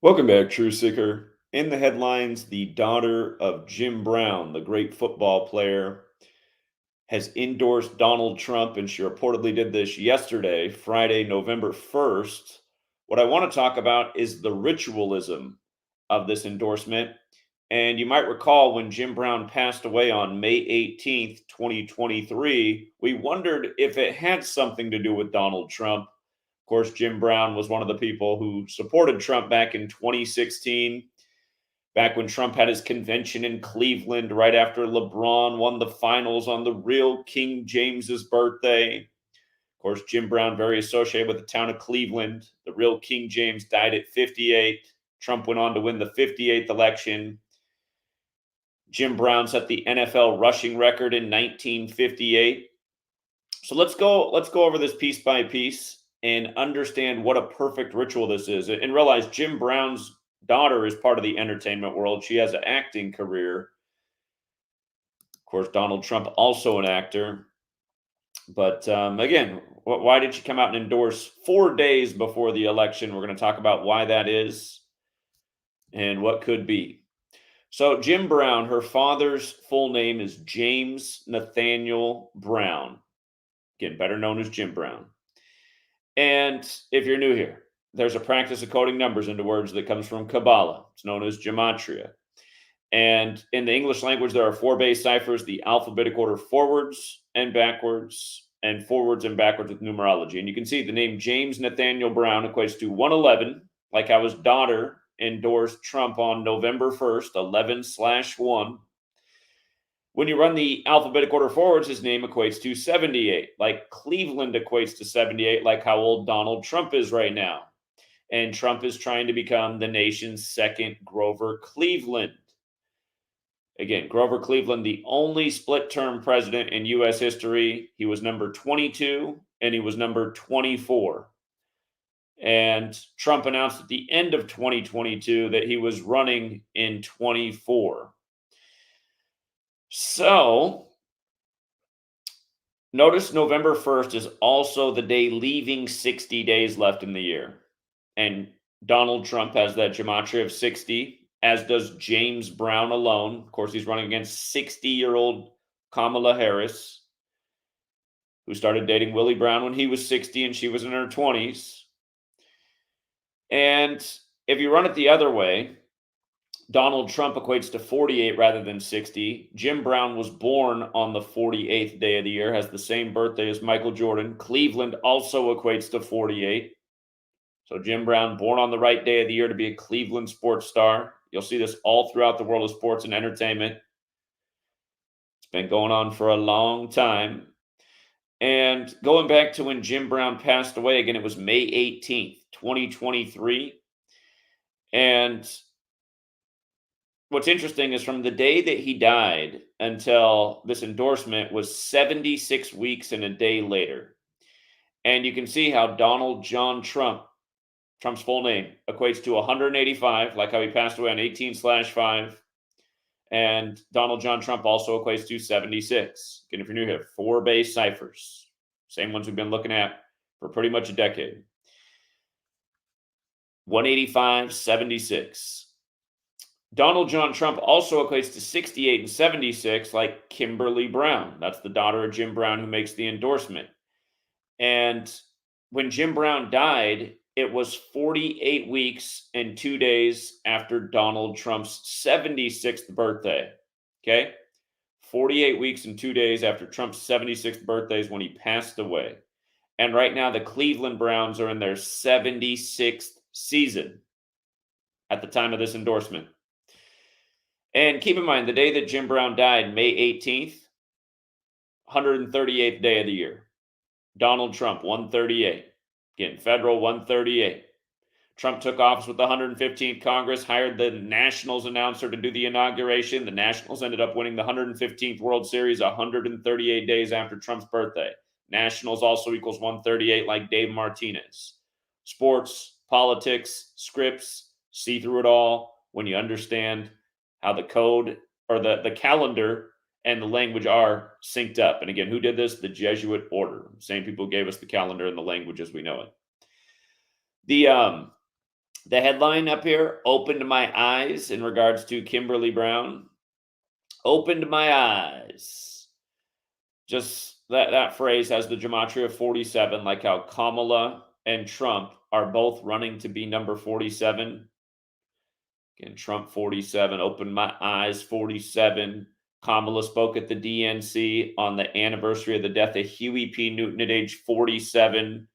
Welcome back, True Seeker. In the headlines, the daughter of Jim Brown, the great football player, has endorsed Donald Trump, and she reportedly did this yesterday, Friday, November 1st. What I want to talk about is the ritualism of this endorsement. And you might recall when Jim Brown passed away on May 18th, 2023, we wondered if it had something to do with Donald Trump. Of course, Jim Brown was one of the people who supported Trump back in 2016, back when Trump had his convention in Cleveland right after LeBron won the finals on the real King James's birthday. Of course, Jim Brown, very associated with the town of Cleveland. The real King James died at 58. Trump went on to win the 58th election. Jim Brown set the NFL rushing record in 1958. So let's go over this piece by piece and understand what a perfect ritual this is, and realize Jim Brown's daughter is part of the entertainment world. She has an acting career. Of course, Donald Trump also an actor. But again, why did she come out and endorse 4 days before the election? We're going to talk about why that is and what could be. So Jim Brown, her father's full name is James Nathaniel Brown. Again, better known as Jim Brown. And if you're new here, there's a practice of coding numbers into words that comes from Kabbalah. It's known as Gematria. And in the English language, there are 4 base ciphers, the alphabetic order forwards and backwards with numerology. And you can see the name James Nathaniel Brown equates to 111, like how his daughter endorsed Trump on November 1st, 11/1. When you run the alphabetic order forwards, his name equates to 78, like Cleveland equates to 78, like how old Donald Trump is right now. And Trump is trying to become the nation's second Grover Cleveland. Again, Grover Cleveland, the only split-term president in U.S. history. He was number 22 and he was number 24. And Trump announced at the end of 2022 that he was running in 24. So, notice November 1st is also the day leaving 60 days left in the year. And Donald Trump has that gematria of 60, as does James Brown alone. Of course, he's running against 60-year-old Kamala Harris, who started dating Willie Brown when he was 60 and she was in her 20s. And if you run it the other way, Donald Trump equates to 48 rather than 60. Jim Brown was born on the 48th day of the year, has the same birthday as Michael Jordan. Cleveland also equates to 48. So Jim Brown, born on the right day of the year to be a Cleveland sports star. You'll see this all throughout the world of sports and entertainment. It's been going on for a long time. And going back to when Jim Brown passed away, again, it was May 18th, 2023. And what's interesting is from the day that he died until this endorsement was 76 weeks and a day later. And you can see how Donald John Trump, Trump's full name, equates to 185, like how he passed away on 18/5. And Donald John Trump also equates to 76. Again, if you're new here, 4 base ciphers. Same ones we've been looking at for pretty much a decade. 185, 76. Donald John Trump also equates to 68 and 76, like Kimberly Brown. That's the daughter of Jim Brown who makes the endorsement. And when Jim Brown died, it was 48 weeks and 2 days after Donald Trump's 76th birthday. Okay? 48 weeks and 2 days after Trump's 76th birthday is when he passed away. And right now, the Cleveland Browns are in their 76th season at the time of this endorsement. And keep in mind, the day that Jim Brown died, May 18th, 138th day of the year. Donald Trump, 138. Again, federal, 138. Trump took office with the 115th Congress, hired the Nationals announcer to do the inauguration. The Nationals ended up winning the 115th World Series 138 days after Trump's birthday. Nationals also equals 138, like Dave Martinez. Sports, politics, scripts, see through it all when you understand how the code or the calendar and the language are synced up. And again, who did this? The Jesuit order. Same people gave us the calendar and the language as we know it. The headline up here opened my eyes in regards to Kimberly Brown. Opened my eyes. Just that phrase has the gematria of 47, like how Kamala and Trump are both running to be number 47. Again, Trump 47, opened my eyes 47. Kamala spoke at the DNC on the anniversary of the death of Huey P. Newton at age 47.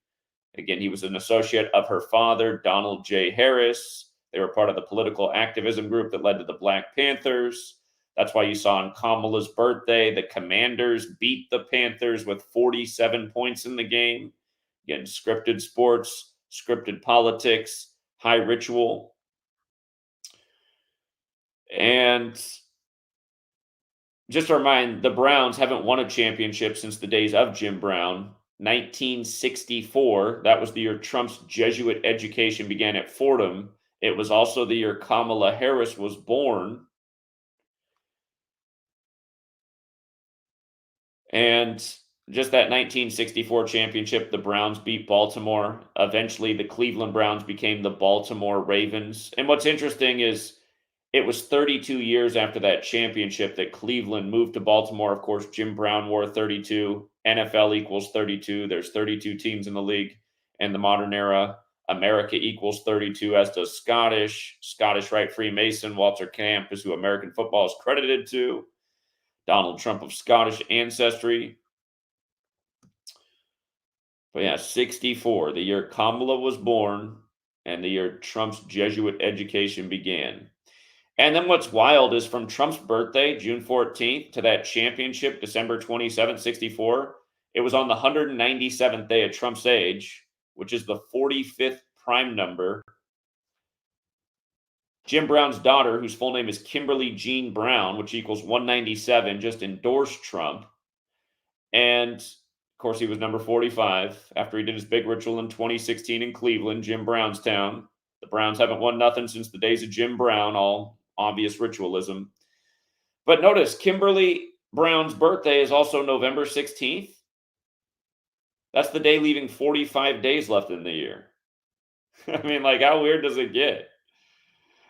Again, he was an associate of her father, Donald J. Harris. They were part of the political activism group that led to the Black Panthers. That's why you saw on Kamala's birthday, the Commanders beat the Panthers with 47 points in the game. Again, scripted sports, scripted politics, high ritual. And just to remind, the Browns haven't won a championship since the days of Jim Brown. 1964, that was the year Trump's Jesuit education began at Fordham. It was also the year Kamala Harris was born. And just that 1964 championship, the Browns beat Baltimore. Eventually, the Cleveland Browns became the Baltimore Ravens. And what's interesting is it was 32 years after that championship that Cleveland moved to Baltimore. Of course, Jim Brown wore 32. NFL equals 32. There's 32 teams in the league in the modern era. America equals 32, as does Scottish. Scottish Rite Freemason. Walter Camp is who American football is credited to. Donald Trump of Scottish ancestry. But yeah, 64, the year Kamala was born and the year Trump's Jesuit education began. And then what's wild is from Trump's birthday, June 14th, to that championship, December 27th, 64, it was on the 197th day of Trump's age, which is the 45th prime number. Jim Brown's daughter, whose full name is Kimberly Jean Brown, which equals 197, just endorsed Trump. And of course, he was number 45 after he did his big ritual in 2016 in Cleveland, Jim Brownstown. The Browns haven't won nothing since the days of Jim Brown, all obvious ritualism. But notice, Kimberly Brown's birthday is also November 16th. That's the day leaving 45 days left in the year. I mean, like, how weird does it get?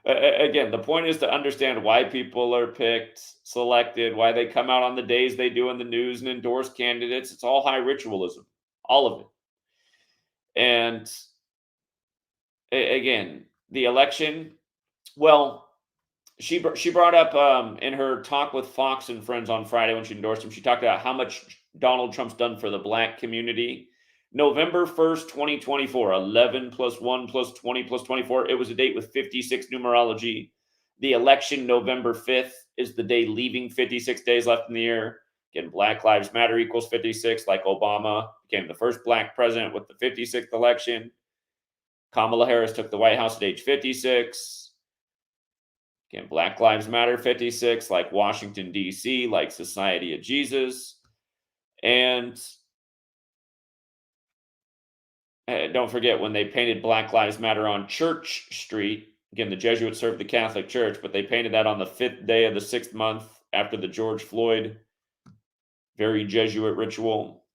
Again, the point is to understand why people are picked, selected, why they come out on the days they do in the news and endorse candidates. It's all high ritualism, all of it. And again, the election, well, she brought up in her talk with Fox and Friends on Friday when she endorsed him, she talked about how much Donald Trump's done for the Black community. November 1st, 2024, 11 plus 1 plus 20 plus 24. It was a date with 56 numerology. The election, November 5th, is the day leaving 56 days left in the year. Again, Black Lives Matter equals 56, like Obama became the first Black president with the 56th election. Kamala Harris took the White House at age 56. Again, Black Lives Matter 56, like Washington, D.C., like Society of Jesus. And don't forget when they painted Black Lives Matter on Church Street. Again, the Jesuits served the Catholic Church, but they painted that on the 5th day of the 6th month after the George Floyd very Jesuit ritual.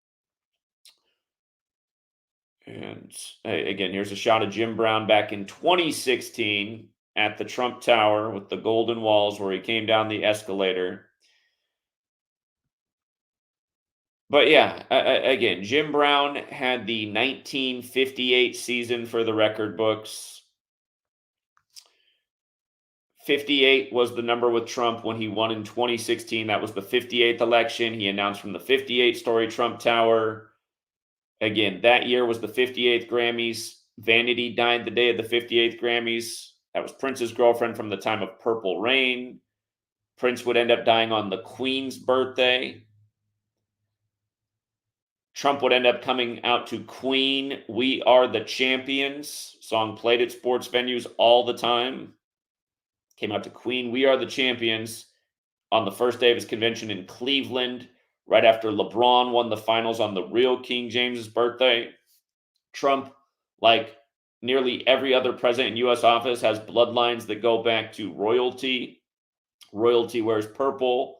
And again, here's a shot of Jim Brown back in 2016 at the Trump Tower with the golden walls where he came down the escalator. But yeah, again, Jim Brown had the 1958 season for the record books. 58 was the number with Trump when he won in 2016. That was the 58th election. He announced from the 58-story Trump Tower. Again, that year was the 58th Grammys. Vanity died the day of the 58th Grammys. That was Prince's girlfriend from the time of Purple Rain. Prince would end up dying on the Queen's birthday. Trump would end up coming out to Queen, We Are the Champions. Song played at sports venues all the time. Came out to Queen, We Are the Champions on the first day of his convention in Cleveland, right after LeBron won the finals on the real King James's birthday. Trump, like nearly every other president in U.S. office, has bloodlines that go back to royalty. Royalty wears purple.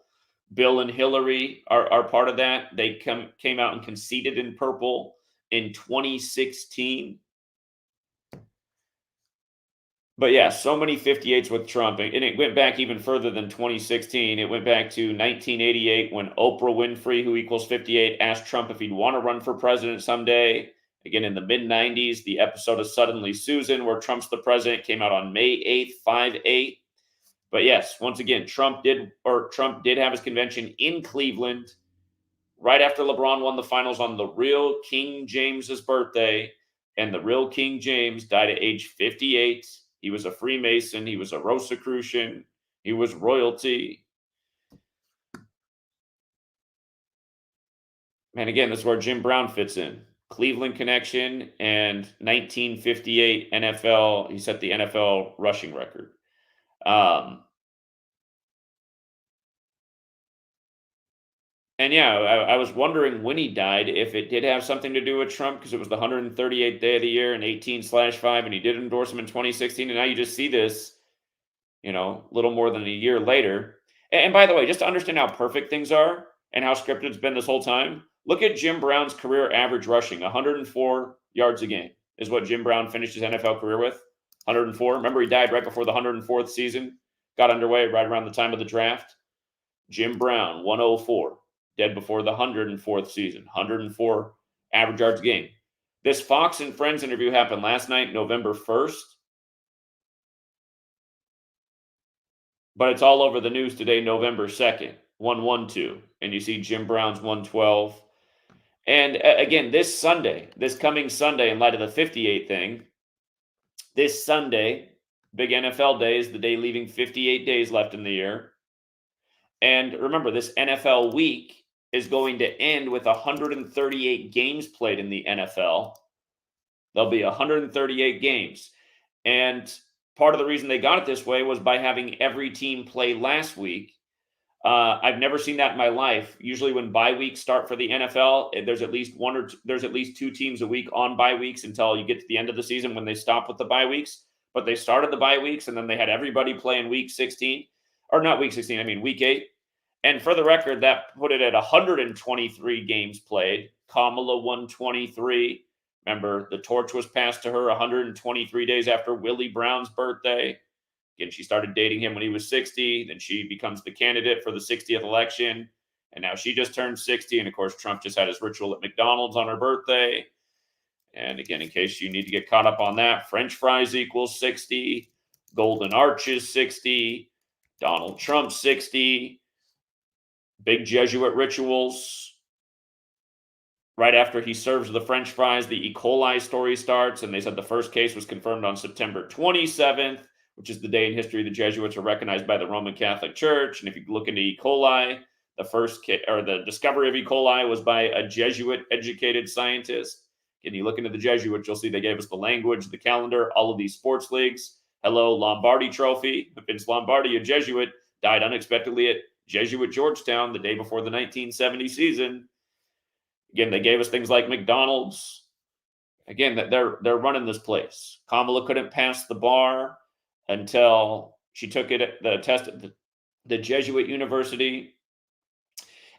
Bill and Hillary are part of that. They came out and conceded in purple in 2016. But yeah, so many 58s with Trump, and it went back even further than 2016. It went back to 1988 when Oprah Winfrey, who equals 58, asked Trump if he'd want to run for president someday. Again, in the mid 90s, the episode of Suddenly Susan, where Trump's the president, came out on May 8th, 5/8. But yes, once again, Trump did have his convention in Cleveland right after LeBron won the finals on the real King James's birthday, and the real King James died at age 58. He was a Freemason. He was a Rosicrucian. He was royalty. And again, this is where Jim Brown fits in. Cleveland connection and 1958 NFL. He set the NFL rushing record. And yeah, I was wondering when he died if it did have something to do with Trump because it was the 138th day of the year and 18/5, and he did endorse him in 2016. And now you just see this, little more than a year later. And by the way, just to understand how perfect things are and how scripted it's been this whole time, look at Jim Brown's career average rushing. 104 yards a game is what Jim Brown finished his NFL career with. 104. Remember, he died right before the 104th season got underway, right around the time of the draft. Jim Brown, 104. Dead before the 104th season, 104 average yards a game. This Fox and Friends interview happened last night, November 1st. But it's all over the news today, November 2nd, 112. And you see Jim Brown's 112. And again, this coming Sunday, in light of the 58 thing, this Sunday, big NFL day, is the day leaving 58 days left in the year. And remember, this NFL week is going to end with 138 games played in the NFL. There'll be 138 games. And part of the reason they got it this way was by having every team play last week. I've never seen that in my life. Usually when bye weeks start for the NFL, there's at least two teams a week on bye weeks until you get to the end of the season when they stop with the bye weeks. But they started the bye weeks and then they had everybody play in week 16. Or not week 16, I mean week 8. And for the record, that put it at 123 games played. Kamala 123. Remember, the torch was passed to her 123 days after Willie Brown's birthday. Again, she started dating him when he was 60. Then she becomes the candidate for the 60th election. And now she just turned 60. And of course, Trump just had his ritual at McDonald's on her birthday. And again, in case you need to get caught up on that, French fries equals 60. Golden Arches 60. Donald Trump 60. Big Jesuit rituals. Right after he serves the French fries, the E. coli story starts, and they said the first case was confirmed on September 27th, which is the day in history the Jesuits are recognized by the Roman Catholic Church. And if you look into E. coli, the discovery of E. coli was by a Jesuit-educated scientist. And you look into the Jesuits, you'll see they gave us the language, the calendar, all of these sports leagues. Hello, Lombardi Trophy. Vince Lombardi, a Jesuit, died unexpectedly at Jesuit Georgetown the day before the 1970 season. Again, they gave us things like McDonald's. Again, they're running this place. Kamala couldn't pass the bar until she took the test at the Jesuit University.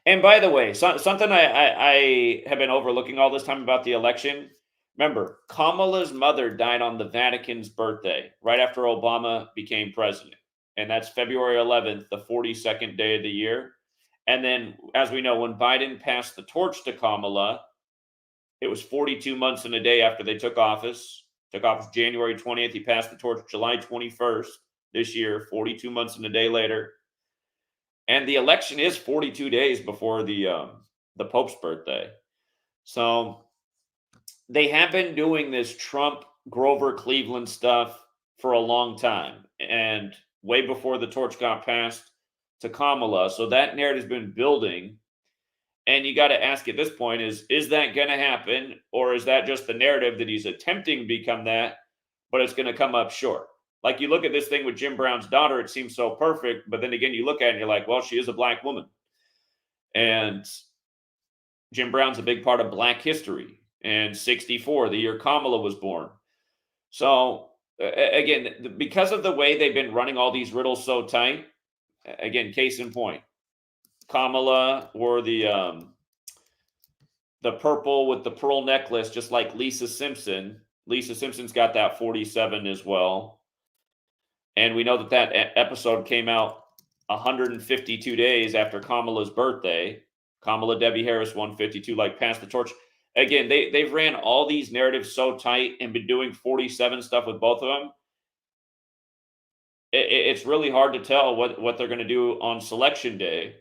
And by the way, something I have been overlooking all this time about the election. Remember, Kamala's mother died on the Vatican's birthday, right after Obama became president. And that's February 11th, the 42nd day of the year. And then, as we know, when Biden passed the torch to Kamala, it was 42 months and a day after they took office. Took office January 20th. He passed the torch July 21st this year, 42 months and a day later. And the election is 42 days before the Pope's birthday. So they have been doing this Trump, Grover Cleveland stuff for a long time. And way before the torch got passed to Kamala. So that narrative's been building. And you got to ask at this point is that going to happen? Or is that just the narrative that he's attempting to become that, but it's going to come up short? Like you look at this thing with Jim Brown's daughter, it seems so perfect. But then again, you look at it and you're like, well, she is a black woman. And Jim Brown's a big part of black history. And 64, the year Kamala was born. So again, because of the way they've been running all these riddles so tight, again, case in point, Kamala wore the purple with the pearl necklace, just like Lisa Simpson. Lisa Simpson's got that 47 as well. And we know that that episode came out 152 days after Kamala's birthday. Kamala Debbie Harris 152, like pass the torch. Again, they've ran all these narratives so tight and been doing 47 stuff with both of them. It's really hard to tell what they're going to do on selection day.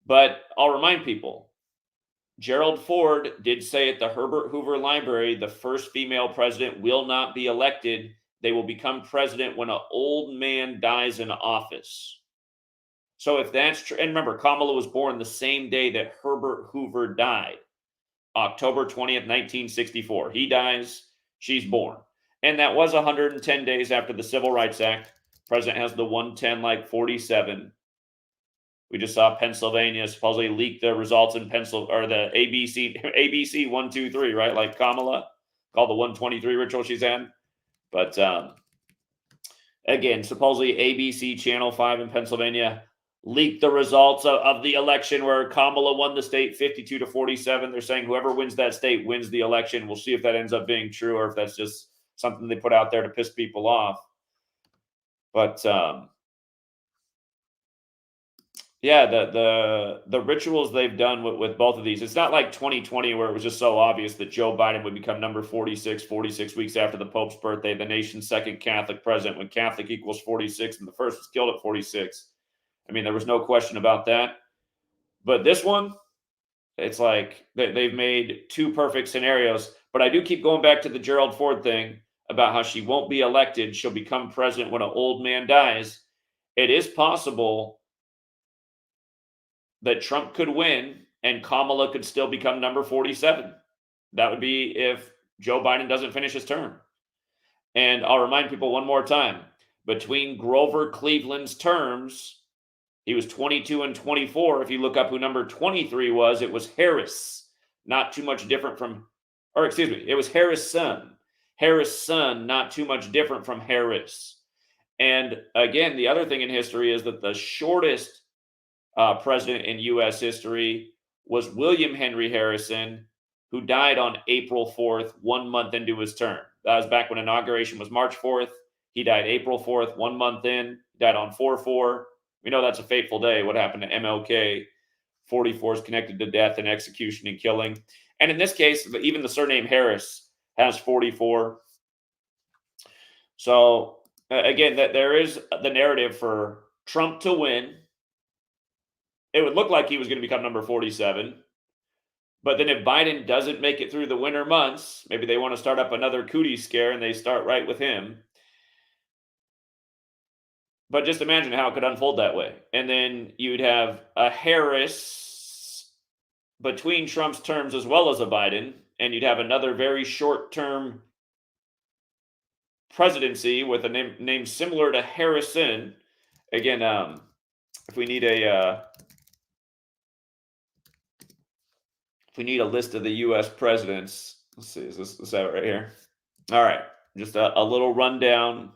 But I'll remind people, Gerald Ford did say at the Herbert Hoover Library, the first female president will not be elected. They will become president when an old man dies in office. So if that's true, and remember, Kamala was born the same day that Herbert Hoover died, October 20th, 1964. He dies, she's born. And that was 110 days after the Civil Rights Act. President has the 110, like 47. We just saw Pennsylvania supposedly leak the results in Pennsylvania, or the ABC 123, right? Like Kamala, called the 123 ritual she's had. But again, supposedly ABC Channel 5 in Pennsylvania leaked the results of the election where Kamala won the state 52 to 47. They're saying whoever wins that state wins the election. We'll see if that ends up being true or if that's just something they put out there to piss people off. But yeah, the rituals they've done with both of these, it's not like 2020 where it was just so obvious that Joe Biden would become number 46 weeks after the Pope's birthday, the nation's second Catholic president, when Catholic equals 46 and the first was killed at 46. I mean, there was no question about that. But this one, it's like they've made two perfect scenarios. But I do keep going back to the Gerald Ford thing about how she won't be elected. She'll become president when an old man dies. It is possible that Trump could win and Kamala could still become number 47. That would be if Joe Biden doesn't finish his term. And I'll remind people one more time, between Grover Cleveland's terms, he was 22 and 24. If you look up who number 23 was, it was Harris. Not too much different from, or excuse me, it was Harris' son. Harris' son, not too much different from Harris. And again, the other thing in history is that the shortest president in U.S. history was William Henry Harrison, who died on April 4th, 1 month into his term. That was back when inauguration was March 4th. He died April 4th, 1 month in, died on 4/4. We know that's a fateful day. What happened to MLK? 44 is connected to death and execution and killing. And in this case, even the surname Harris has 44. So again, that there is the narrative for Trump to win. It would look like he was going to become number 47. But then if Biden doesn't make it through the winter months, maybe they want to start up another cootie scare and they start right with him. But just imagine how it could unfold that way. And then you'd have a Harris between Trump's terms as well as a Biden, and you'd have another very short-term presidency with a name similar to Harrison. Again, if we need a list of the U.S. presidents, let's see, is that right here? All right, just a little rundown.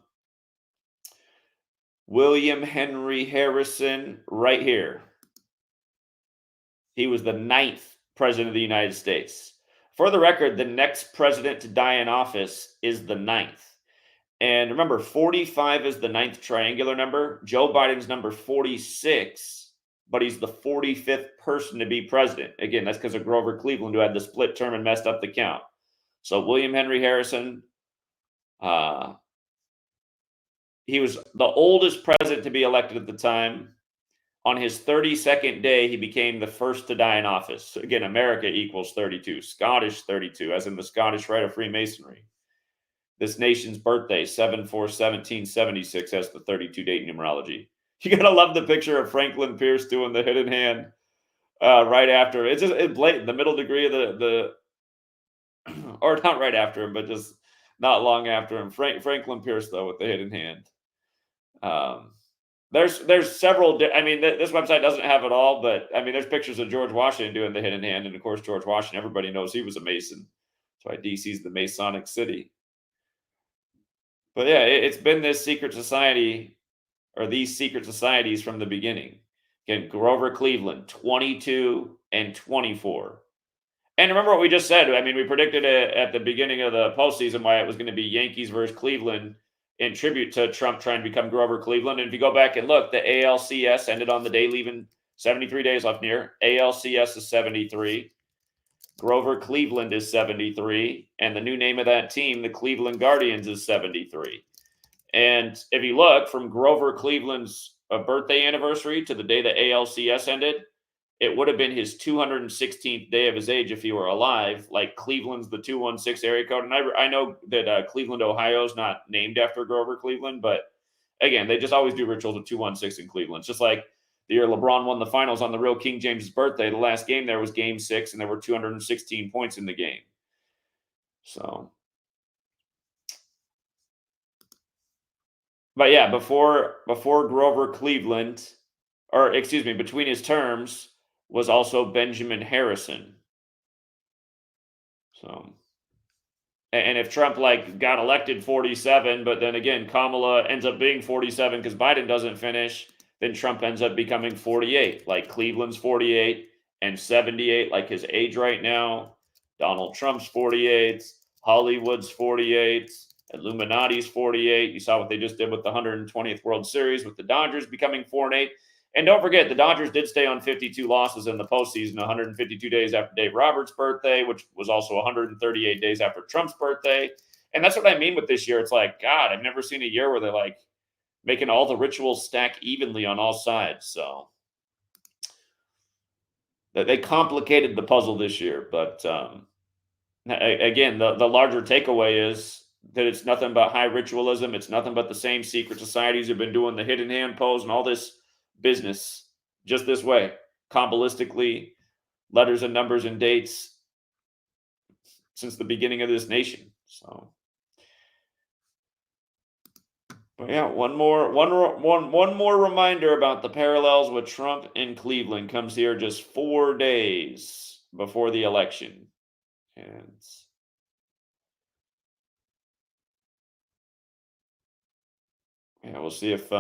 William Henry Harrison, right here. He was the 9th president of the United States. For the record, the next president to die in office is the 9th. And remember, 45 is the 9th triangular number. Joe Biden's number 46, but he's the 45th person to be president. Again, that's because of Grover Cleveland, who had the split term and messed up the count. So William Henry Harrison, he was the oldest president to be elected at the time. On his 32nd day, he became the first to die in office. So again, America equals 32, Scottish 32, as in the Scottish Rite of Freemasonry. This nation's birthday, 7/4/1776, has the 32 date numerology. You gotta love the picture of Franklin Pierce doing the hidden hand right after. It's just blatant, the middle degree of the or not right after him, but just not long after him. Franklin Pierce, though, with the hidden hand. There's several. I mean, this website doesn't have it all, but I mean, there's pictures of George Washington doing the hidden hand, and of course, George Washington. Everybody knows he was a Mason. That's why DC's the Masonic city. But yeah, it's been this secret society, or these secret societies from the beginning. Again, Grover Cleveland, 22 and 24. And remember what we just said. I mean, we predicted it at the beginning of the postseason why it was going to be Yankees versus Cleveland in tribute to Trump trying to become Grover Cleveland. And if you go back and look, the ALCS ended on the day leaving 73 days left near. ALCS is 73. Grover Cleveland is 73. And the new name of that team, the Cleveland Guardians, is 73. And if you look from Grover Cleveland's birthday anniversary to the day the ALCS ended, it would have been his 216th day of his age if he were alive. Like Cleveland's the 216 area code. And I know that Cleveland, Ohio is not named after Grover Cleveland, but again, they just always do rituals with 216 in Cleveland. It's just like the year LeBron won the finals on the real King James' birthday. The last game there was game 6, and there were 216 points in the game. So, but yeah, before Grover Cleveland, or excuse me, between his terms was also Benjamin Harrison. So, and if Trump like got elected 47, but then again Kamala ends up being 47 because Biden doesn't finish, then Trump ends up becoming 48. Like Cleveland's 48 and 78, like his age right now. Donald Trump's 48, Hollywood's 48, Illuminati's 48. You saw what they just did with the 120th World Series with the Dodgers becoming 4-8. And don't forget, the Dodgers did stay on 52 losses in the postseason, 152 days after Dave Roberts' birthday, which was also 138 days after Trump's birthday. And that's what I mean with this year. It's like, God, I've never seen a year where they're like making all the rituals stack evenly on all sides. So they complicated the puzzle this year. But again, the larger takeaway is that it's nothing but high ritualism. It's nothing but the same secret societies who've been doing the hidden hand pose and all this business just this way, kabbalistically, letters and numbers and dates since the beginning of this nation. So, but yeah, one more reminder about the parallels with Trump in Cleveland comes here just 4 days before the election. And yeah, we'll see if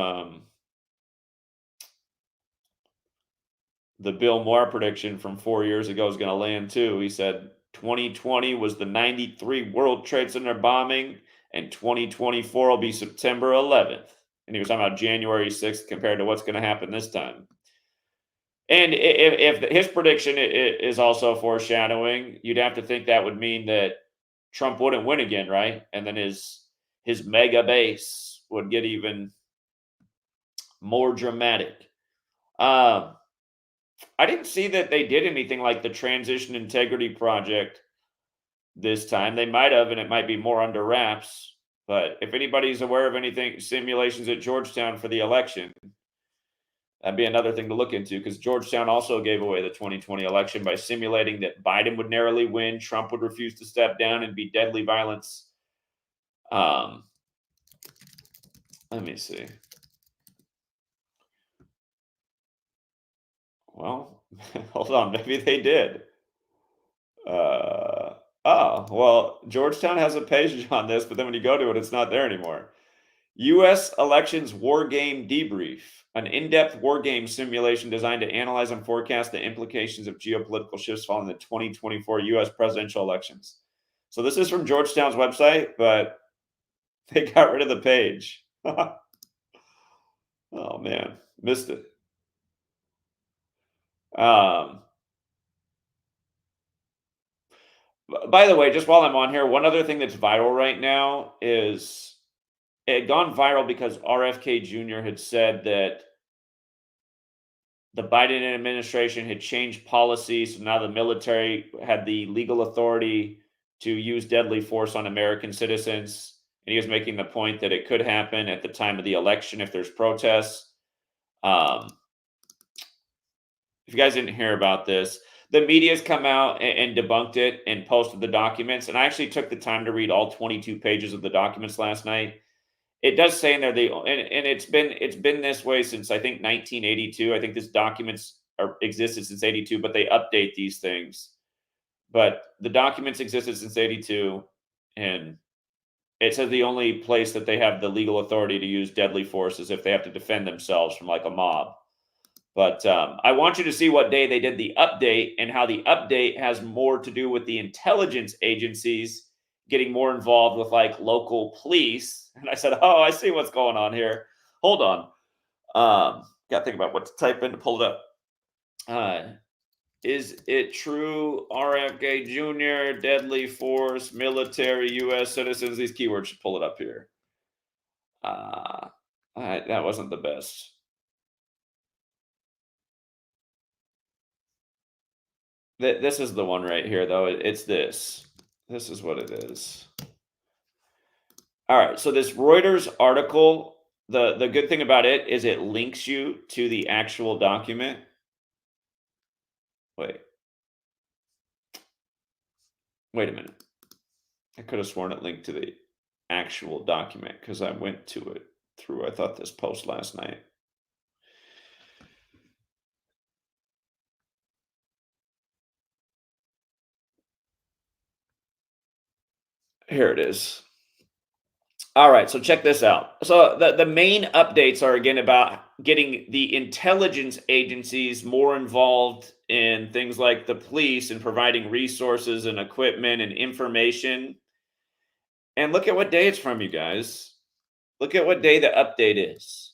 the Bill Maher prediction from 4 years ago is going to land too. He said 2020 was the 93 World Trade Center bombing, and 2024 will be September 11th. And he was talking about January 6th compared to what's going to happen this time. And if his prediction is also foreshadowing, you'd have to think that would mean that Trump wouldn't win again, right? And then his mega base would get even more dramatic. I didn't see that they did anything like the Transition Integrity Project this time. They might have, and it might be more under wraps. But if anybody's aware of anything, simulations at Georgetown for the election, that'd be another thing to look into, because Georgetown also gave away the 2020 election by simulating that Biden would narrowly win, Trump would refuse to step down, and be deadly violence. Let me see. Well, hold on. Maybe they did. Oh, well, Georgetown has a page on this, but then when you go to it, it's not there anymore. U.S. Elections War Game Debrief, an in-depth war game simulation designed to analyze and forecast the implications of geopolitical shifts following the 2024 U.S. presidential elections. So this is from Georgetown's website, but they got rid of the page. Oh, man. Missed it. By the way, just while I'm on here, one other thing that's viral right now is it had gone viral because RFK Jr. had said that the Biden administration had changed policy, so now the military had the legal authority to use deadly force on American citizens. And he was making the point that it could happen at the time of the election if there's protests. If you guys didn't hear about this, the media's come out and debunked it and posted the documents. And I actually took the time to read all 22 pages of the documents last night. It does say in there, and it's been this way since, I think, 1982. I think this documents existed since 82, but they update these things. But the documents existed since 82, and it says the only place that they have the legal authority to use deadly force is if they have to defend themselves from like a mob. But I want you to see what day they did the update and how the update has more to do with the intelligence agencies getting more involved with like local police. And I said, "Oh, I see what's going on here. Hold on. Got to think about what to type in to pull it up. Uh, is it true RFK Jr., deadly force, military, U.S. citizens? These keywords should pull it up here. Uh, that wasn't the best. This is the one right here, though. It's this. This is what it is. All right. So this Reuters article, the good thing about it is it links you to the actual document. Wait. Wait a minute. I could have sworn it linked to the actual document because I went to it through, I thought, this post last night. Here it is. All right, so check this out. So the main updates are again about getting the intelligence agencies more involved in things like the police and providing resources and equipment and information. And look at what day it's from, you guys. Look at what day the update is.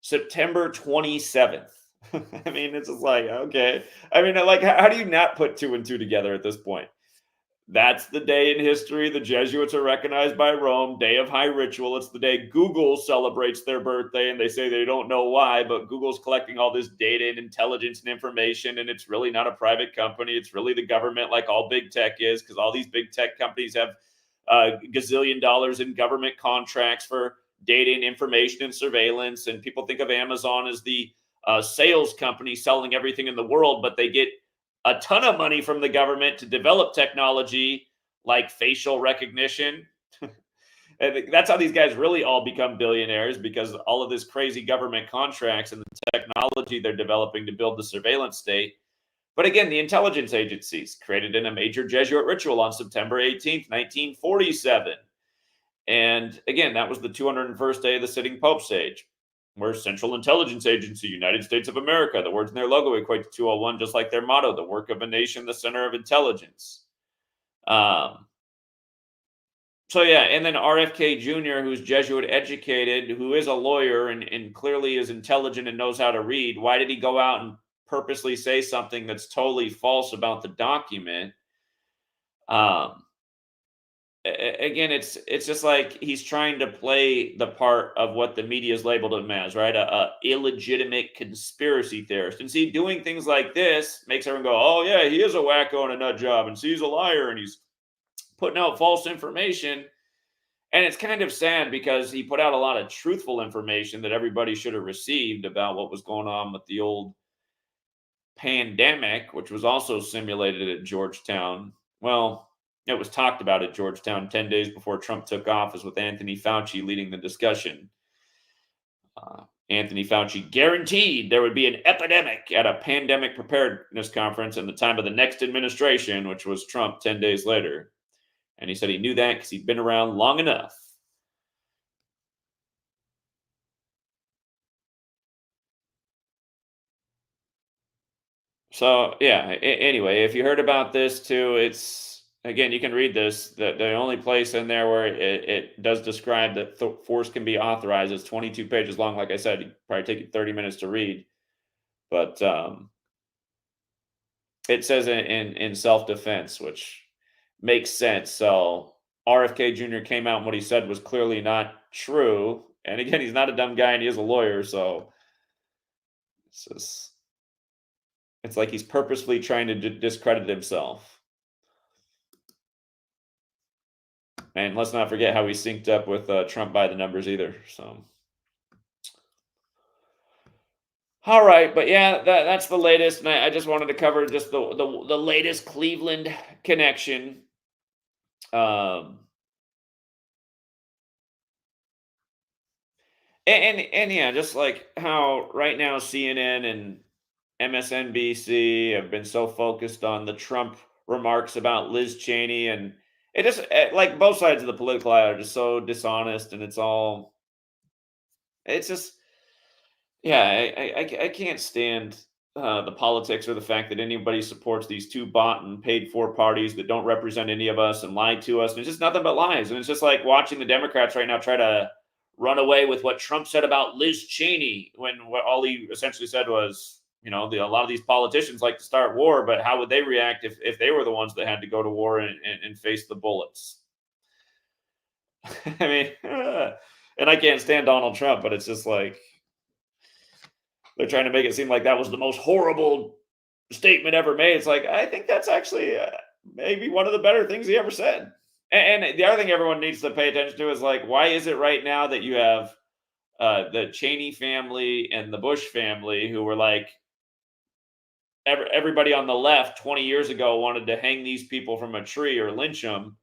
September 27th. I mean, it's just like, okay. I mean, like, how do you not put two and two together at this point? That's the day in history the Jesuits are recognized by Rome, day of high ritual. It's the day Google celebrates their birthday, and they say they don't know why, but Google's collecting all this data and intelligence and information, and it's really not a private company. It's really the government, like all big tech is, because all these big tech companies have gazillion dollars in government contracts for data and information and surveillance. And people think of Amazon as the sales company selling everything in the world, but they get a ton of money from the government to develop technology like facial recognition. And that's how these guys really all become billionaires, because all of this crazy government contracts and the technology they're developing to build the surveillance state. But again, the intelligence agencies created in a major Jesuit ritual on September 18th, 1947. And again, that was the 201st day of the sitting Pope's age. We're Central Intelligence Agency, United States of America. The words in their logo equate to 201, just like their motto, the work of a nation, the center of intelligence. So yeah, and then RFK Jr., who's Jesuit educated, who is a lawyer and clearly is intelligent and knows how to read. Why did he go out and purposely say something that's totally false about the document? Again, it's just like he's trying to play the part of what the media has labeled him as, right? A illegitimate conspiracy theorist. And see, doing things like this makes everyone go, oh yeah, he is a wacko and a nut job, and see, he's a liar and he's putting out false information. And it's kind of sad because he put out a lot of truthful information that everybody should have received about what was going on with the old pandemic, which was also simulated at Georgetown. Well, it was talked about at Georgetown 10 days before Trump took office, with Anthony Fauci leading the discussion. Anthony Fauci guaranteed there would be an epidemic at a pandemic preparedness conference in the time of the next administration, which was Trump 10 days later. And he said he knew that because he'd been around long enough. So, yeah, anyway, if you heard about this too, it's, again, you can read this. The only place in there where it does describe that force can be authorized is 22 pages long. Like I said, it'd probably take you 30 minutes to read. But it says in self-defense, which makes sense. So RFK Jr. came out and what he said was clearly not true. And again, he's not a dumb guy and he is a lawyer. So it's like he's purposefully trying to discredit himself. And let's not forget how he synced up with Trump by the numbers either. So, all right, but yeah, that's the latest, and I just wanted to cover just the latest Cleveland connection. And yeah, just like how right now CNN and MSNBC have been so focused on the Trump remarks about Liz Cheney, and it just like both sides of the political aisle are just so dishonest, and it's just, yeah, I can't stand the politics or the fact that anybody supports these two bought and paid for parties that don't represent any of us and lied to us. And it's just nothing but lies. And it's just like watching the Democrats right now try to run away with what Trump said about Liz Cheney when what all he essentially said was, a lot of these politicians like to start war, but how would they react if they were the ones that had to go to war and face the bullets? I mean, and I can't stand Donald Trump, but it's just like they're trying to make it seem like that was the most horrible statement ever made. It's like, I think that's actually maybe one of the better things he ever said. And the other thing everyone needs to pay attention to is like, why is it right now that you have the Cheney family and the Bush family who were like, everybody on the left 20 years ago wanted to hang these people from a tree or lynch them.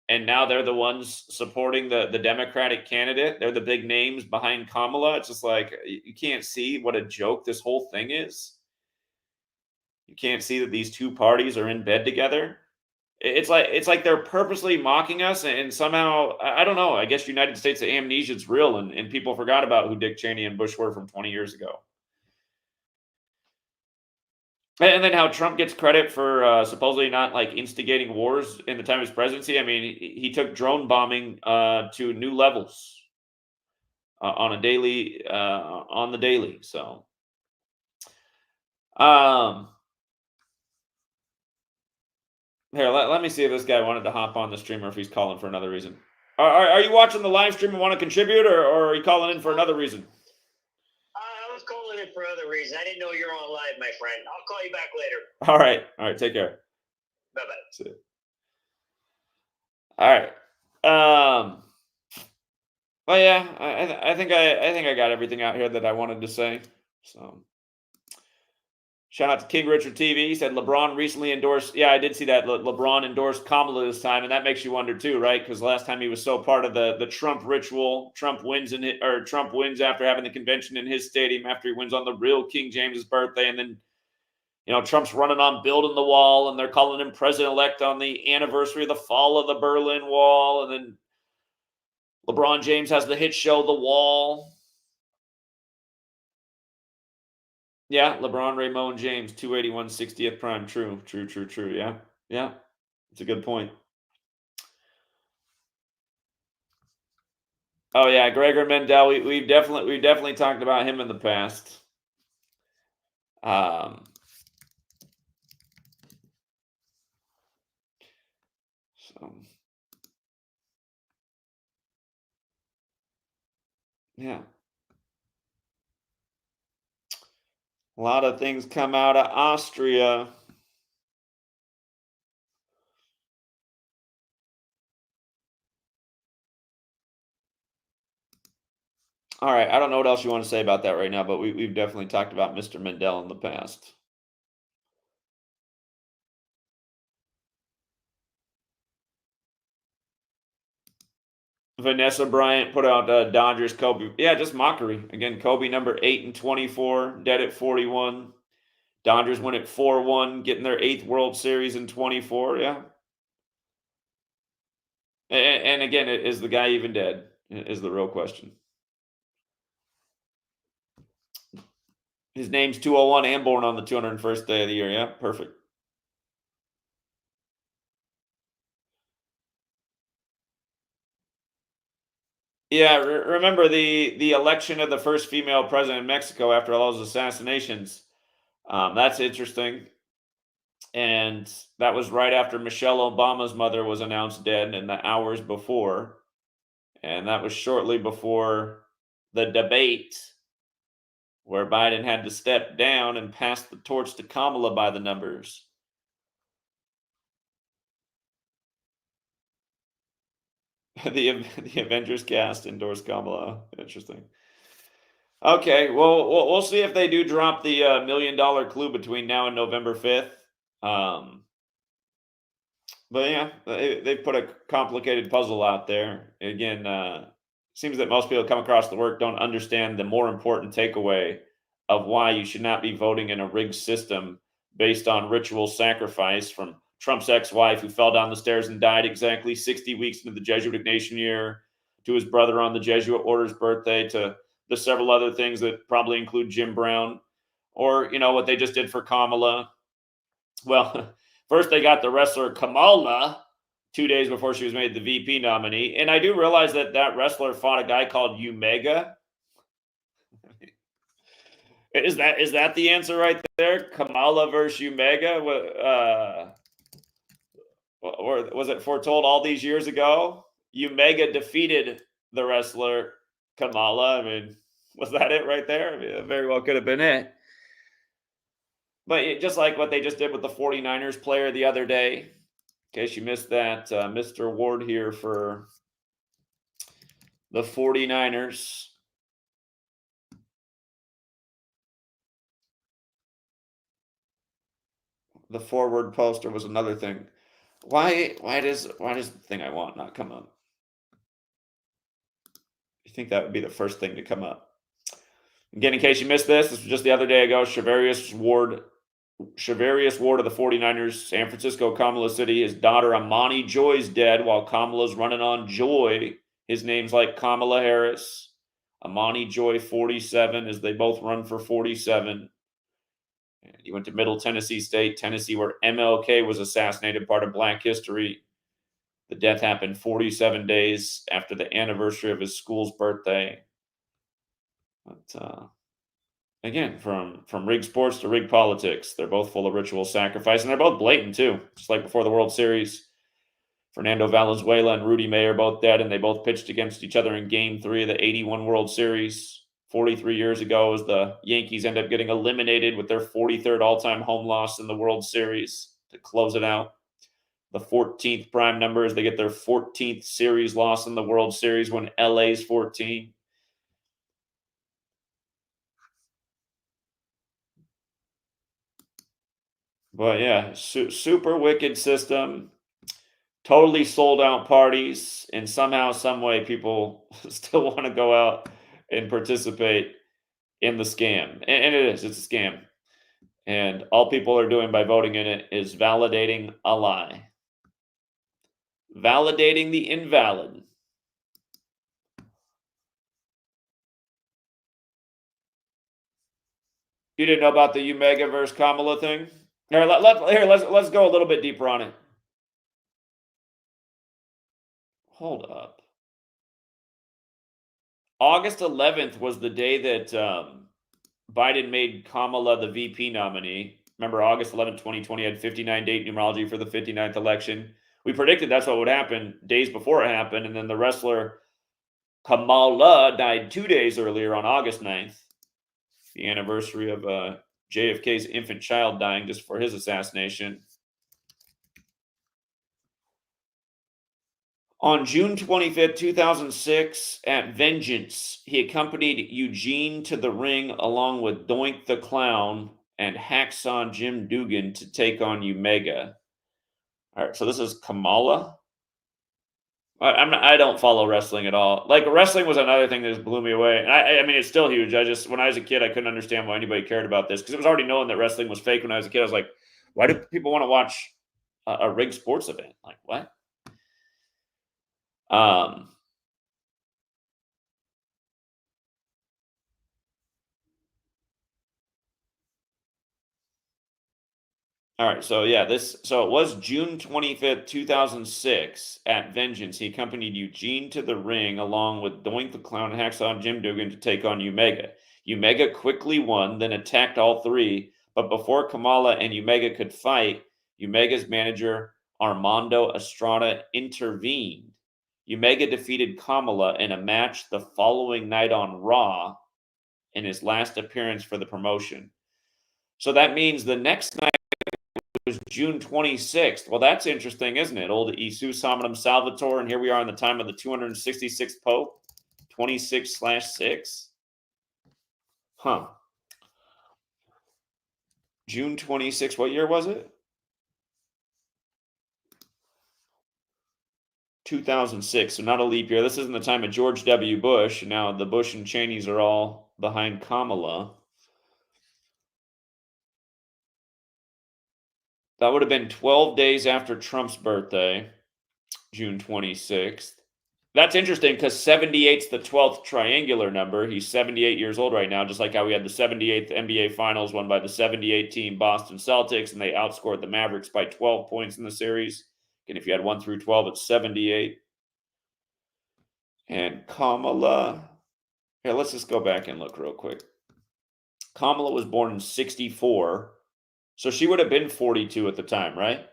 And now they're the ones supporting the Democratic candidate. They're the big names behind Kamala. It's just like, you can't see what a joke this whole thing is. You can't see that these two parties are in bed together. It's like they're purposely mocking us, and somehow I don't know. I guess United States amnesia is real, and people forgot about who Dick Cheney and Bush were from 20 years ago. And then how Trump gets credit for supposedly not like instigating wars in the time of his presidency. I mean, he took drone bombing to new levels on the daily. So, um, here, let me see if this guy wanted to hop on the stream or if he's calling for another reason. Are you watching the live stream and want to contribute, or are you calling in for another reason? I was calling in for another reason. I didn't know you're on live, my friend. I'll call you back later. All right. Take care. Bye bye. See you. All right. Well, yeah, I think I got everything out here that I wanted to say. So, shout out to King Richard TV. He said LeBron recently endorsed. Yeah, I did see that LeBron endorsed Kamala this time, and that makes you wonder too, right? Because last time he was so part of the Trump ritual. Trump wins Trump wins after having the convention in his stadium after he wins on the real King James's birthday, and then Trump's running on building the wall, and they're calling him president-elect on the anniversary of the fall of the Berlin Wall, and then LeBron James has the hit show The Wall. Yeah, LeBron, Raymond James, 281, 60th prime. True. Yeah. It's a good point. Oh yeah, Gregor Mendel. We've definitely talked about him in the past. So yeah. A lot of things come out of Austria. All right, I don't know what else you want to say about that right now, but we've definitely talked about Mr. Mendel in the past. Vanessa Bryant put out Dodgers Kobe. Yeah, just mockery. Again, Kobe number 8 and 24, dead at 41. Dodgers win at 4-1, getting their 8th World Series in 24. Yeah. And again, is the guy even dead? Is the real question. His name's 201 and born on the 201st day of the year. Yeah, perfect. Yeah, remember the election of the first female president in Mexico after all those assassinations. That's interesting. And that was right after Michelle Obama's mother was announced dead in the hours before. And that was shortly before the debate where Biden had to step down and pass the torch to Kamala by the numbers. The Avengers cast endorsed Kamala. Interesting. Okay, well, we'll see if they do drop the $1 million clue between now and November 5th. But yeah, they put a complicated puzzle out there. Again, seems that most people come across the work don't understand the more important takeaway of why you should not be voting in a rigged system based on ritual sacrifice, from Trump's ex-wife who fell down the stairs and died exactly 60 weeks into the Jesuit Ignatian year, to his brother on the Jesuit order's birthday, to the several other things that probably include Jim Brown. Or, what they just did for Kamala. Well, first they got the wrestler Kamala 2 days before she was made the VP nominee. And I do realize that that wrestler fought a guy called Omega. Is that the answer right there? Kamala versus Omega? Or was it foretold all these years ago? Omega defeated the wrestler Kamala. I mean, was that it right there? I mean, it very well could have been it. But just like what they just did with the 49ers player the other day, in case you missed that, Mr. Ward here for the 49ers. The forward poster was another thing. Why does the thing I want not come up? You think that would be the first thing to come up? Again, in case you missed this was just the other day ago. Shavarius Ward of the 49ers, San Francisco, Kamala City. His daughter Amani Joy's dead while Kamala's running on Joy. His name's like Kamala Harris. Amani Joy, 47, as they both run for 47. And he went to Middle Tennessee State, Tennessee, where MLK was assassinated, part of Black history. The death happened 47 days after the anniversary of his school's birthday. But again, from rigged sports to rigged politics, they're both full of ritual sacrifice, and they're both blatant too. Just like before the World Series, Fernando Valenzuela and Rudy May are both dead, and they both pitched against each other in Game 3 of the 81 World Series. 43 years ago, as the Yankees end up getting eliminated with their 43rd all-time home loss in the World Series to close it out. The 14th prime number as they get their 14th series loss in the World Series when LA's 14. But yeah, super wicked system. Totally sold out parties, and somehow, some way, people still want to go out and participate in the scam. And it's a scam. And all people are doing by voting in it is validating a lie. Validating the invalid. You didn't know about the Omega versus Kamala thing? Here, let's go a little bit deeper on it. Hold up. August 11th was the day that Biden made Kamala the VP nominee. Remember, August 11th, 2020 had 59 date numerology for the 59th election. We predicted that's what would happen days before it happened, and then the wrestler Kamala died 2 days earlier on August 9th, the anniversary of JFK's infant child dying just for his assassination. On June 25th, 2006, at Vengeance, he accompanied Eugene to the ring along with Doink the Clown and Hacksaw Jim Duggan to take on Omega. All right, so this is Kamala. I don't follow wrestling at all. Like, wrestling was another thing that just blew me away. And I mean, it's still huge. When I was a kid, I couldn't understand why anybody cared about this because it was already known that wrestling was fake when I was a kid. I was like, why do people want to watch a rigged sports event? Like, what? All right, so yeah, so it was June 25th, 2006 at Vengeance. He accompanied Eugene to the ring along with Doink the Clown and Hacksaw Jim Duggan to take on Omega. Omega quickly won, then attacked all three, but before Kamala and Omega could fight, Omega's manager Armando Estrada intervened. Omega defeated Kamala in a match the following night on Raw in his last appearance for the promotion. So that means the next night was June 26th. Well, that's interesting, isn't it? Old Isus Hominum Salvator, and here we are in the time of the 266th Pope, 26/6. Huh. June 26th, what year was it? 2006, so not a leap year. This isn't the time of George W. Bush. Now the Bush and Cheneys are all behind Kamala. That would have been 12 days after Trump's birthday, June 26th. That's interesting because 78's the 12th triangular number. He's 78 years old right now, just like how we had the 78th NBA Finals won by the 78 team Boston Celtics, and they outscored the Mavericks by 12 points in the series. And if you had 1 through 12, it's 78. And Kamala, here, let's just go back and look real quick. Kamala was born in 64, so she would have been 42 at the time, right?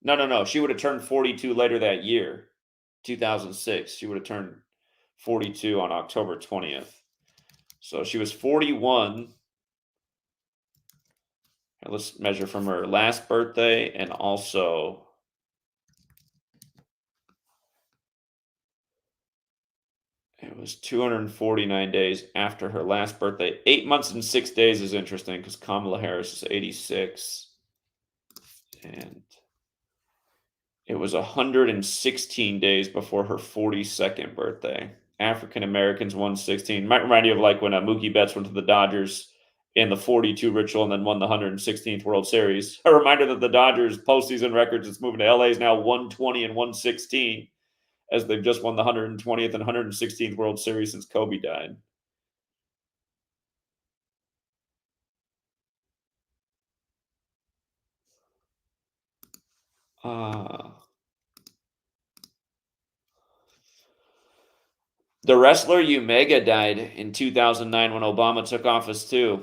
No. She would have turned 42 later that year, 2006. She would have turned 42 on October 20th. So she was 41. And let's measure from her last birthday and also it was 249 days after her last birthday. 8 months and 6 days is interesting because Kamala Harris is 86. And it was 116 days before her 42nd birthday. African Americans won 16. Might remind you of like when Mookie Betts went to the Dodgers in the 42 ritual and then won the 116th World Series. A reminder that the Dodgers postseason records is moving to LA is now 120 and 116 as they've just won the 120th and 116th World Series since Kobe died. The wrestler Umega died in 2009 when Obama took office too.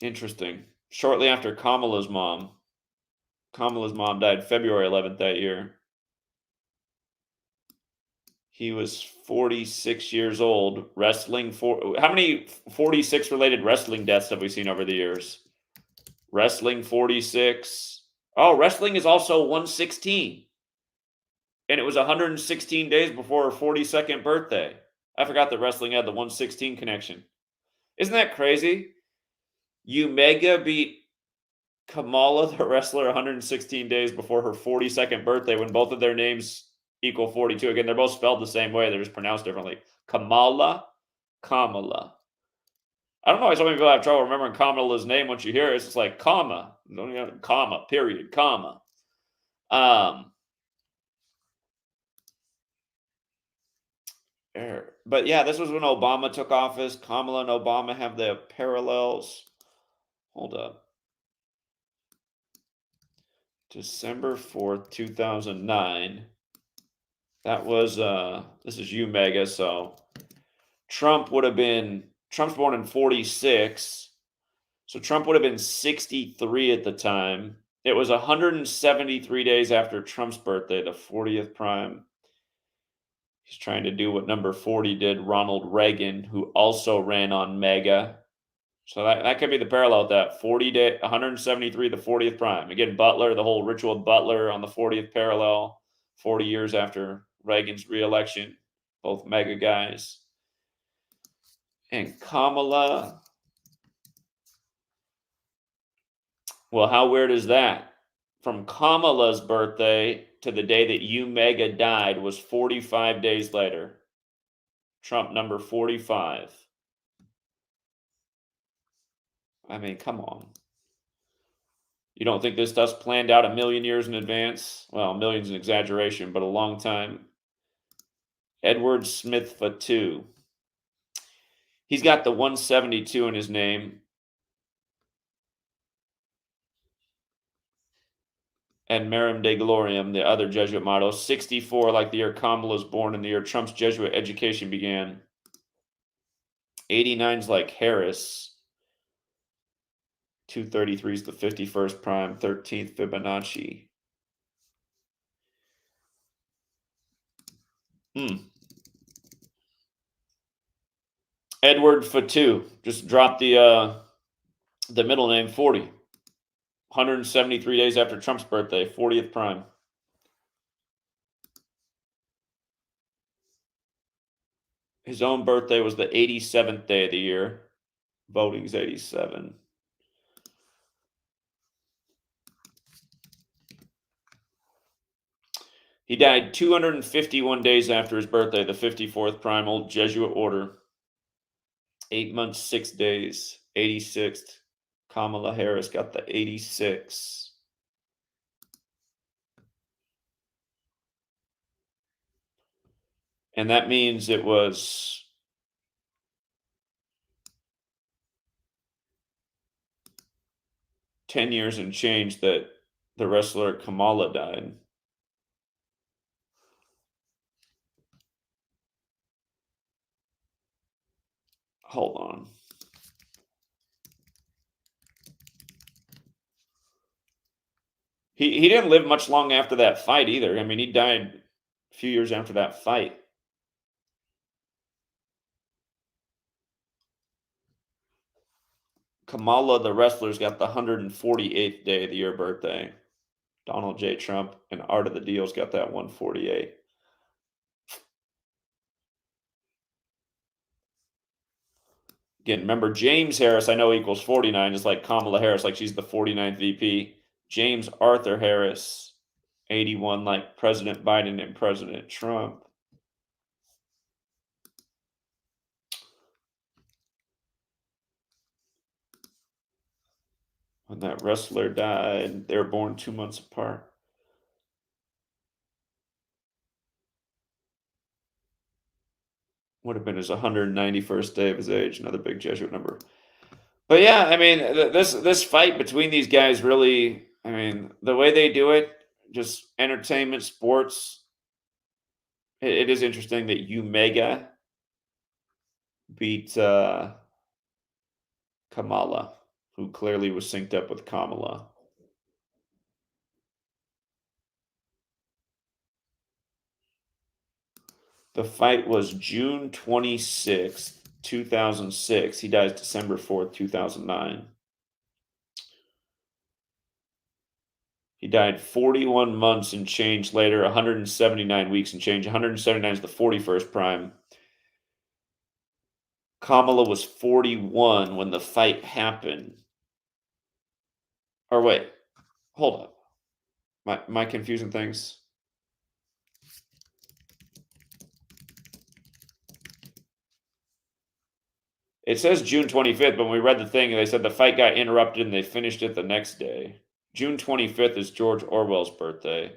Interesting. Shortly after Kamala's mom. Kamala's mom died February 11th that year. He was 46 years old, wrestling for how many 46 related wrestling deaths have we seen over the years? Wrestling 46. Oh, wrestling is also 116. And it was 116 days before her 42nd birthday. I forgot that wrestling had the 116 connection. Isn't that crazy? Umega beat Kamala, the wrestler, 116 days before her 42nd birthday when both of their names equal 42. Again, they're both spelled the same way. They're just pronounced differently. Kamala. I don't know why so many people have trouble remembering Kamala's name once you hear it. It's just like comma. Don't even have comma, period, comma. But yeah, this was when Obama took office. Kamala and Obama have the parallels. Hold up. December 4th, 2009. That was, this is Umega, so Trump's born in 46, so Trump would have been 63 at the time. It was 173 days after Trump's birthday, the 40th prime. He's trying to do what number 40 did, Ronald Reagan, who also ran on Mega. So that could be the parallel with that. 173, the 40th prime. Again, Butler, the whole ritual of Butler on the 40th parallel, 40 years after Reagan's reelection, both mega guys. And Kamala. Well, how weird is that? From Kamala's birthday to the day that Umega died was 45 days later. Trump number 45. I mean, come on. You don't think this stuff's planned out a million years in advance? Well, a million's an exaggeration, but a long time. Edward Smith Fatu. He's got the 172 in his name. And Merum de Gloriam, the other Jesuit motto. 64, like the year Kamala was born and the year Trump's Jesuit education began. 89's like Harris. 233 is the 51st prime, 13th Fibonacci. Edward Fatu. Just dropped the middle name 40. 173 days after Trump's birthday, 40th prime. His own birthday was the 87th day of the year. Voting's 87. He died 251 days after his birthday, the 54th prime, old Jesuit order. 8 months, 6 days, 86th. Kamala Harris got the 86. And that means it was 10 years and change that the wrestler Kamala died. Hold on. He didn't live much long after that fight either. I mean, he died a few years after that fight. Kamala, the wrestler's got the 148th day of the year birthday. Donald J. Trump and Art of the Deal's got that 148. Again, remember James Harris, I know equals 49, is like Kamala Harris, like she's the 49th VP. James Arthur Harris, 81, like President Biden and President Trump. When that wrestler died, they were born 2 months apart. Would have been his 191st day of his age, another big Jesuit number. But yeah, I mean, this fight between these guys really, I mean, the way they do it, just entertainment, sports. It is interesting that Umega beat Kamala, who clearly was synced up with Kamala. The fight was June 26th, 2006. He dies December 4th, 2009. He died 41 months and change later, 179 weeks and change. 179 is the 41st prime. Kamala was 41 when the fight happened. Or wait, hold up. Am I confusing things? It says June 25th, but when we read the thing, they said the fight got interrupted and they finished it the next day. June 25th is George Orwell's birthday.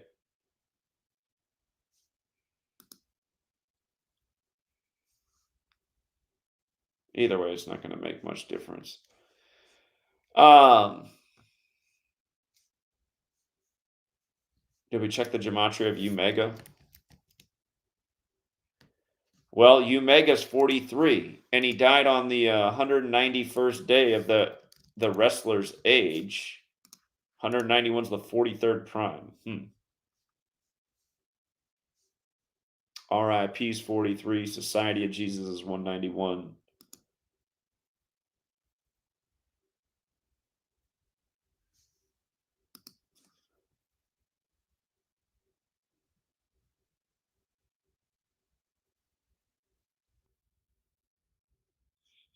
Either way, it's not going to make much difference. Did we check the gematria of Umega? Well, Umega's 43, and he died on the 191st day of the wrestler's age. 191's the 43rd prime. RIP's 43. Society of Jesus is 191.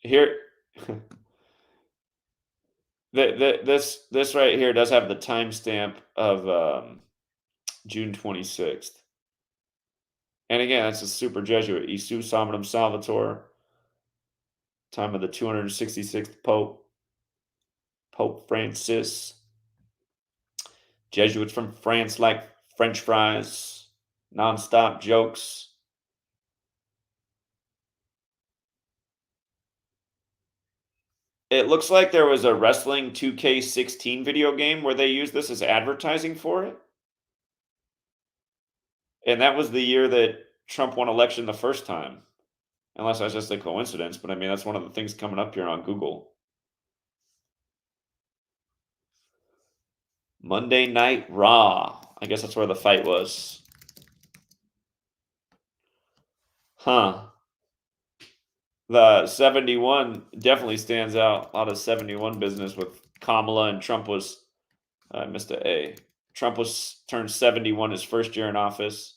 Here, this right here does have the timestamp of June 26th. And again, that's a super Jesuit. Isu Salvatum Salvator. Time of the 266th Pope. Pope Francis. Jesuits from France like French fries. Non-stop jokes. It looks like there was a wrestling 2K16 video game where they used this as advertising for it. And that was the year that Trump won election the first time. Unless that's just a coincidence, but I mean, that's one of the things coming up here on Google. Monday Night Raw. I guess that's where the fight was. Huh. The 71 definitely stands out. A lot of 71 business with Kamala, and Trump was, I missed an A. Trump was turned 71 his first year in office.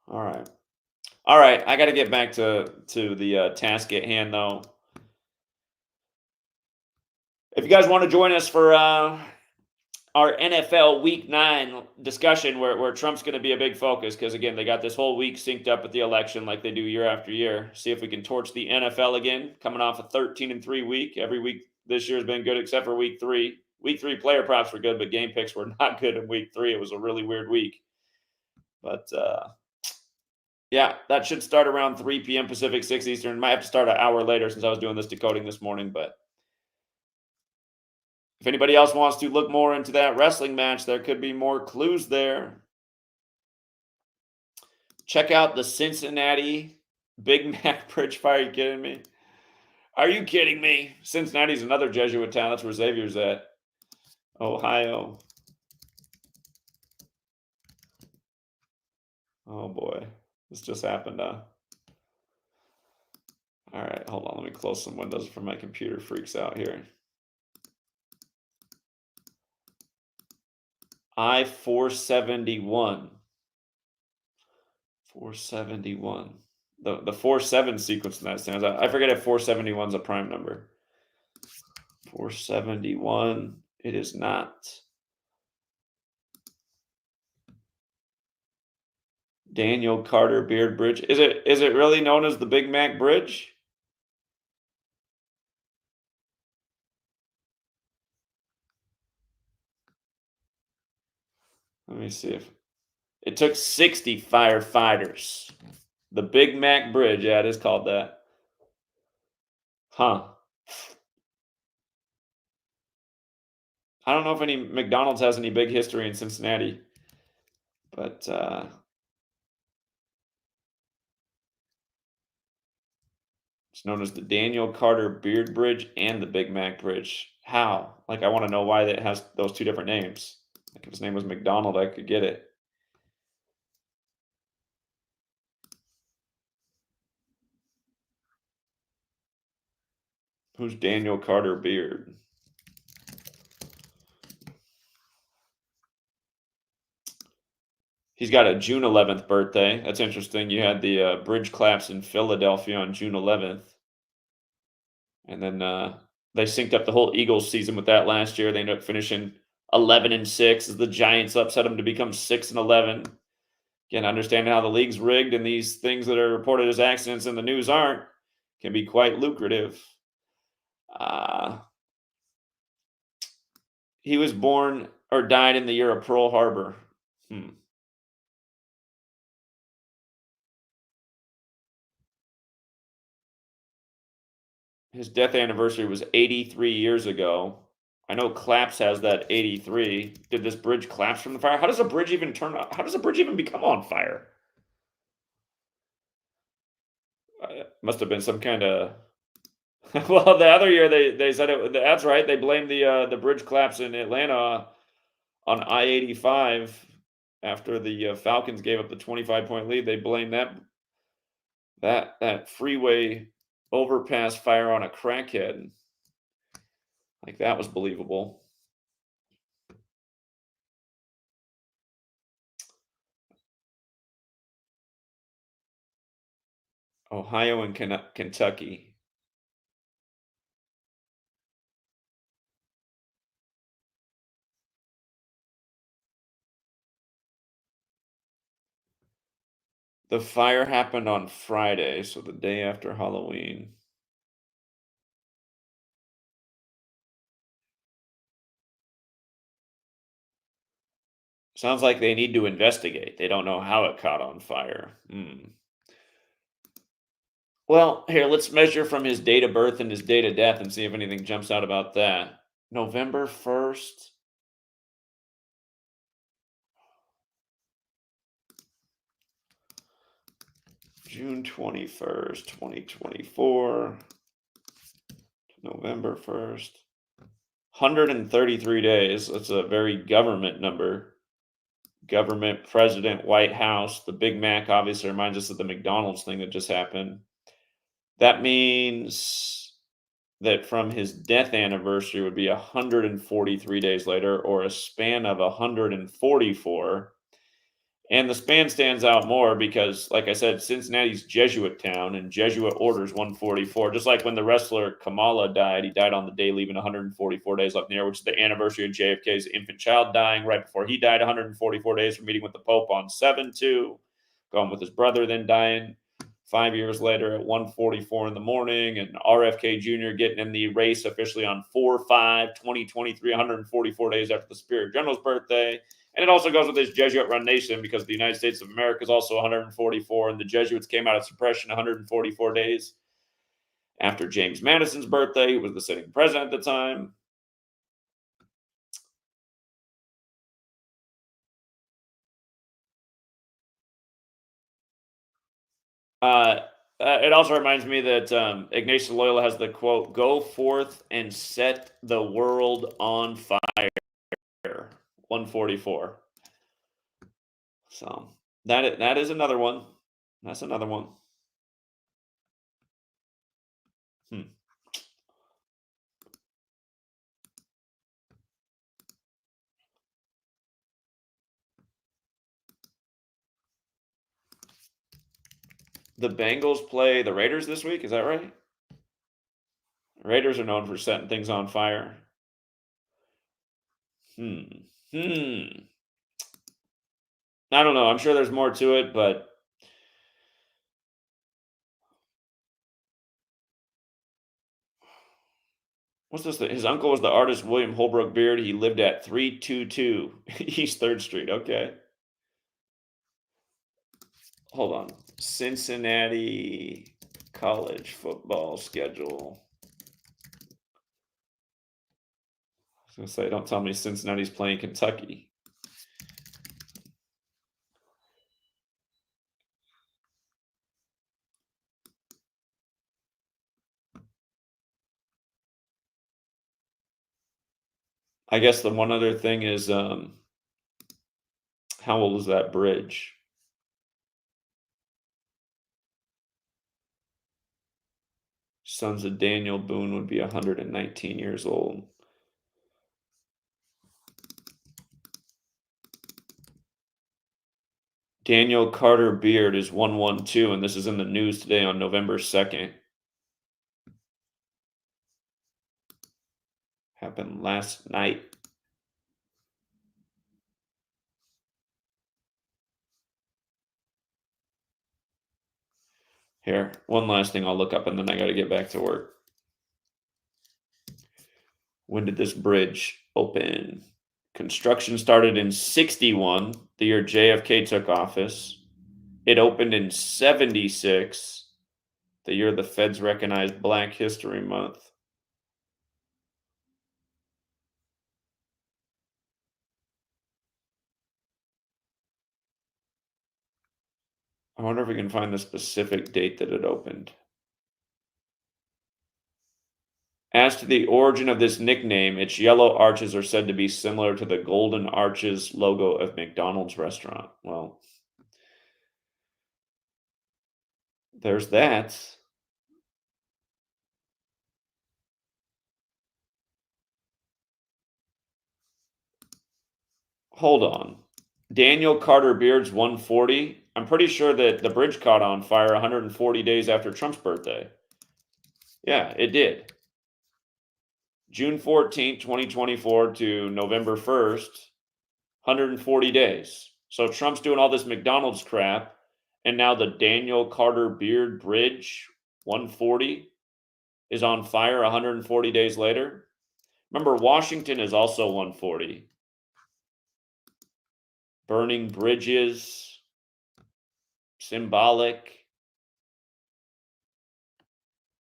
All right. All right. I got to get back to the task at hand, though. If you guys want to join us for our NFL Week 9 discussion, where Trump's going to be a big focus, because, again, they got this whole week synced up with the election like they do year after year. See if we can torch the NFL again, coming off a 13-3 week. Every week this year has been good except for Week 3. Week 3 player props were good, but game picks were not good in Week 3. It was a really weird week. But yeah, that should start around 3 p.m. Pacific, 6 Eastern. Might have to start an hour later since I was doing this decoding this morning. But if anybody else wants to look more into that wrestling match, there could be more clues there. Check out the Cincinnati Big Mac Bridge Fire. Are you kidding me? Are you kidding me? Cincinnati's another Jesuit town. That's where Xavier's at. Ohio. Oh boy. This just happened, huh? All right, hold on. Let me close some windows before my computer freaks out here. I-471. 471. The 4-7 sequence in that stands out. I forget if 471 is a prime number. 471. It is not. Daniel Carter Beard Bridge. Is it really known as the Big Mac Bridge? Let me see if it took 60 firefighters. The Big Mac Bridge, yeah, it is called that. Huh. I don't know if any McDonald's has any big history in Cincinnati, but it's known as the Daniel Carter Beard Bridge and the Big Mac Bridge. How? Like, I want to know why it has those two different names. Like, if his name was McDonald, I could get it. Who's Daniel Carter Beard? He's got a June 11th birthday. That's interesting. You had the bridge collapse in Philadelphia on June 11th. And then they synced up the whole Eagles season with that last year. They ended up finishing 11-6 as the Giants upset them to become 6-11. Again, understanding how the league's rigged and these things that are reported as accidents in the news aren't can be quite lucrative. He was born or died in the year of Pearl Harbor. His death anniversary was 83 years ago. I know Claps has that 83. Did this bridge collapse from the fire? How does a bridge even turn on? How does a bridge even become on fire? Must have been some kind of. Well, the other year they said it. That's right. They blamed the bridge collapse in Atlanta on I-85 after the Falcons gave up the 25-point lead. They blamed that freeway overpass fire on a crackhead. Like, that was believable. Ohio and Kentucky. The fire happened on Friday, so the day after Halloween. Sounds like they need to investigate. They don't know how it caught on fire. Well, here, let's measure from his date of birth and his date of death and see if anything jumps out about that. November 1st. June 21st, 2024. November 1st. 133 days. That's a very government number. Government, president, White House. The Big Mac obviously reminds us of the McDonald's thing that just happened. That means that from his death anniversary would be 143 days later, or a span of 144. And the span stands out more because, like I said, Cincinnati's Jesuit town, and Jesuit orders 144. Just like when the wrestler Kamala died, he died on the day leaving 144 days left in the air, which is the anniversary of JFK's infant child dying right before he died, 144 days from meeting with the Pope on 7/2, going with his brother, then dying 5 years later at 1:44 in the morning, and RFK Jr. getting in the race officially on 4/5/2023, 144 days after the Spirit General's birthday. And it also goes with this Jesuit-run nation because the United States of America is also 144, and the Jesuits came out of suppression 144 days after James Madison's birthday, who was the sitting president at the time. It also reminds me that Ignatius Loyola has the quote, "Go forth and set the world on fire." 144. So that is another one. That's another one. Hmm. The Bengals play the Raiders this week. Is that right? Raiders are known for setting things on fire. Hmm. Hmm. I don't know. I'm sure there's more to it, but what's this? His uncle was the artist William Holbrook Beard. He lived at 322 East 3rd Street. Okay. Hold on. Cincinnati college football schedule. I was going to say, don't tell me Cincinnati's playing Kentucky. I guess the one other thing is how old is that bridge? Sons of Daniel Boone would be 119 years old. Daniel Carter Beard is 112, and this is in the news today on November 2nd. Happened last night. Here, one last thing I'll look up, and then I got to get back to work. When did this bridge open? Construction started in 61, the year JFK took office. It opened in 76, the year the feds recognized Black History Month. I wonder if we can find the specific date that it opened. As to the origin of this nickname, its yellow arches are said to be similar to the golden arches logo of McDonald's restaurant. Well, there's that. Hold on. Daniel Carter Beard's 140. I'm pretty sure that the bridge caught on fire 140 days after Trump's birthday. Yeah, it did. June 14th, 2024 to November 1st, 140 days. So Trump's doing all this McDonald's crap, and now the Daniel Carter Beard Bridge 140 is on fire 140 days later. Remember, Washington is also 140. Burning bridges, symbolic.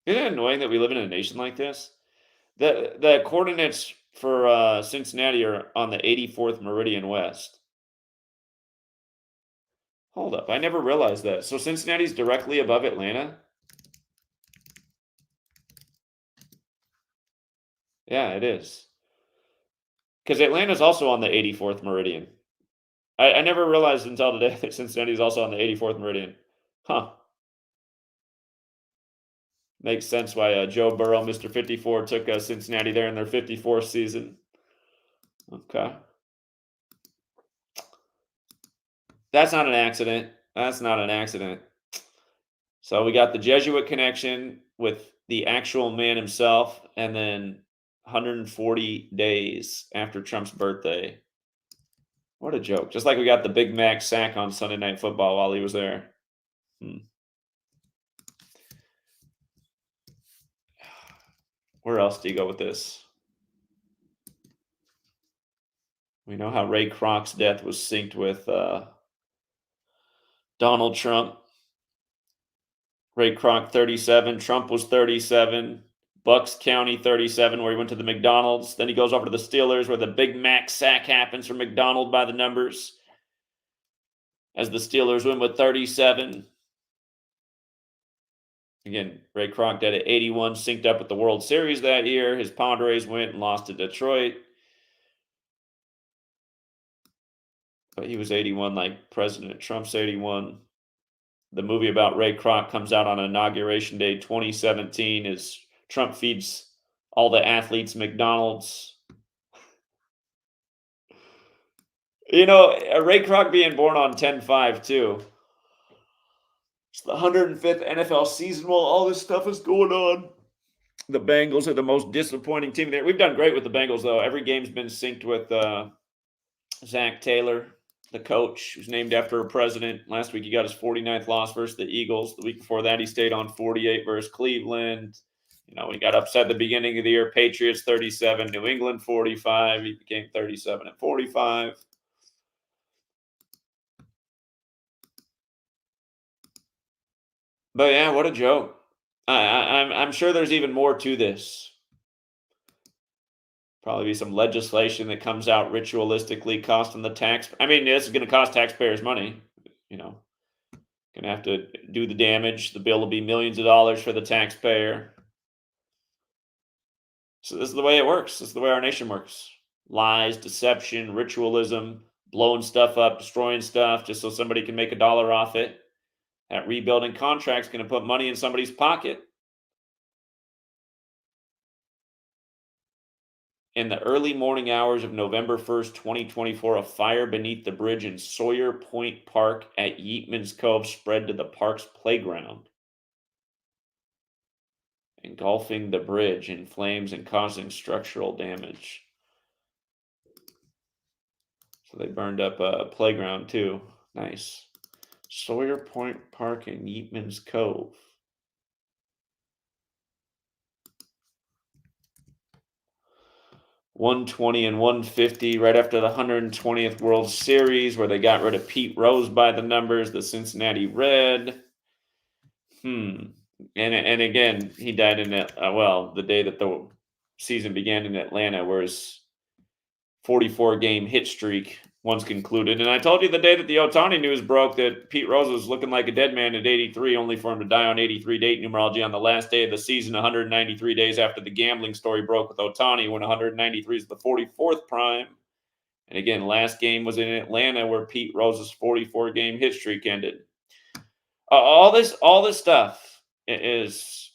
Isn't it annoying that we live in a nation like this? The coordinates for Cincinnati are on the 84th meridian west. Hold up, I never realized that. So Cincinnati's directly above Atlanta? Yeah, it is. Because Atlanta's also on the 84th meridian. I never realized until today that Cincinnati's also on the 84th meridian. Huh. Makes sense why Joe Burrow, Mr. 54, took Cincinnati there in their 54th season. Okay. That's not an accident. That's not an accident. So we got the Jesuit connection with the actual man himself, and then 140 days after Trump's birthday. What a joke. Just like we got the Big Mac sack on Sunday Night Football while he was there. Where else do you go with this? We know how Ray Kroc's death was synced with Donald Trump. Ray Kroc 37, Trump was 37, Bucks County 37, where he went to the McDonald's. Then he goes over to the Steelers, where the Big Mac sack happens for McDonald by the numbers, as the Steelers win with 37. Again, Ray Kroc dead at 81, synced up with the World Series that year. His Padres went and lost to Detroit. But he was 81 like President Trump's 81. The movie about Ray Kroc comes out on Inauguration Day 2017 as Trump feeds all the athletes McDonald's. You know, Ray Kroc being born on 10/5 too. It's the 105th NFL season while all this stuff is going on. The Bengals are the most disappointing team there. We've done great with the Bengals, though. Every game's been synced with Zach Taylor, the coach, who's named after a president. Last week, he got his 49th loss versus the Eagles. The week before that, he stayed on 48 versus Cleveland. You know, he got upset at the beginning of the year. Patriots 37, New England 45. He became 37 and 45. But yeah, what a joke. I'm sure there's even more to this. Probably be some legislation that comes out ritualistically costing the tax. I mean, this is going to cost taxpayers money. You know, going to have to do the damage. The bill will be millions of dollars for the taxpayer. So this is the way it works. This is the way our nation works. Lies, deception, ritualism, blowing stuff up, destroying stuff just so somebody can make $1 off it. That rebuilding contract's going to put money in somebody's pocket. In the early morning hours of November 1st, 2024, a fire beneath the bridge in Sawyer Point Park at Yeatman's Cove spread to the park's playground, engulfing the bridge in flames and causing structural damage. So they burned up a playground too. Nice. Sawyer Point Park in Yeatman's Cove. 120 and 150 right after the 120th World Series, where they got rid of Pete Rose by the numbers, the Cincinnati Red. And again, he died in it. The day that the season began in Atlanta, where his 44-game hit streak once concluded. And I told you the day that the Ohtani news broke that Pete Rose was looking like a dead man at 83, only for him to die on 83 date numerology on the last day of the season, 193 days after the gambling story broke with Ohtani, when 193 is the 44th prime. And again, last game was in Atlanta, where Pete Rose's 44-game hit streak ended. All this stuff is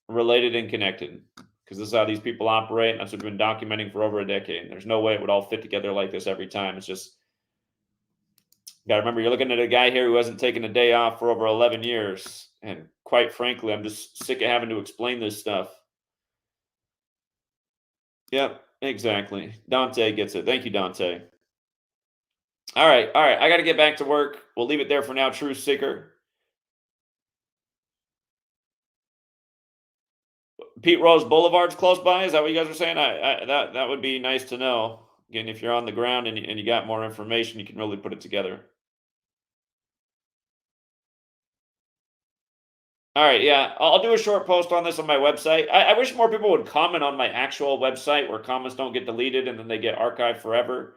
related and connected, because this is how these people operate, and that's what we've been documenting for over a decade. And there's no way it would all fit together like this every time. It's just, you got to remember, you're looking at a guy here who hasn't taken a day off for over 11 years. And quite frankly, I'm just sick of having to explain this stuff. Yep, exactly. Dante gets it. Thank you, Dante. All right. I got to get back to work. We'll leave it there for now, Truth Seeker. Pete Rose Boulevard's close by. Is that what you guys are saying? That would be nice to know. Again, if you're on the ground and you got more information, you can really put it together. All right, yeah, I'll do a short post on this on my website. I wish more people would comment on my actual website, where comments don't get deleted and then they get archived forever.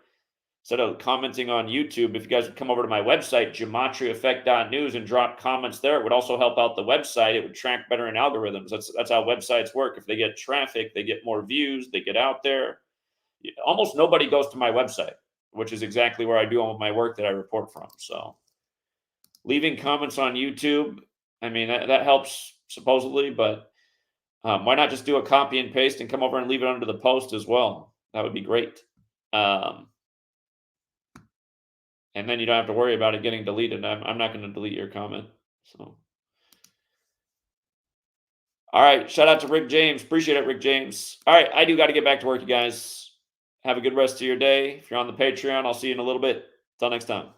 Instead of commenting on YouTube, if you guys would come over to my website, GematriaEffect.news, and drop comments there, it would also help out the website. It would track better in algorithms. That's how websites work. If they get traffic, they get more views, they get out there. Almost nobody goes to my website, which is exactly where I do all of my work that I report from. So leaving comments on YouTube, I mean, that helps supposedly, but why not just do a copy and paste and come over and leave it under the post as well? That would be great. And then you don't have to worry about it getting deleted. I'm not going to delete your comment. So, all right. Shout out to Rick James. Appreciate it, Rick James. All right. I do got to get back to work, you guys. Have a good rest of your day. If you're on the Patreon, I'll see you in a little bit. Till next time.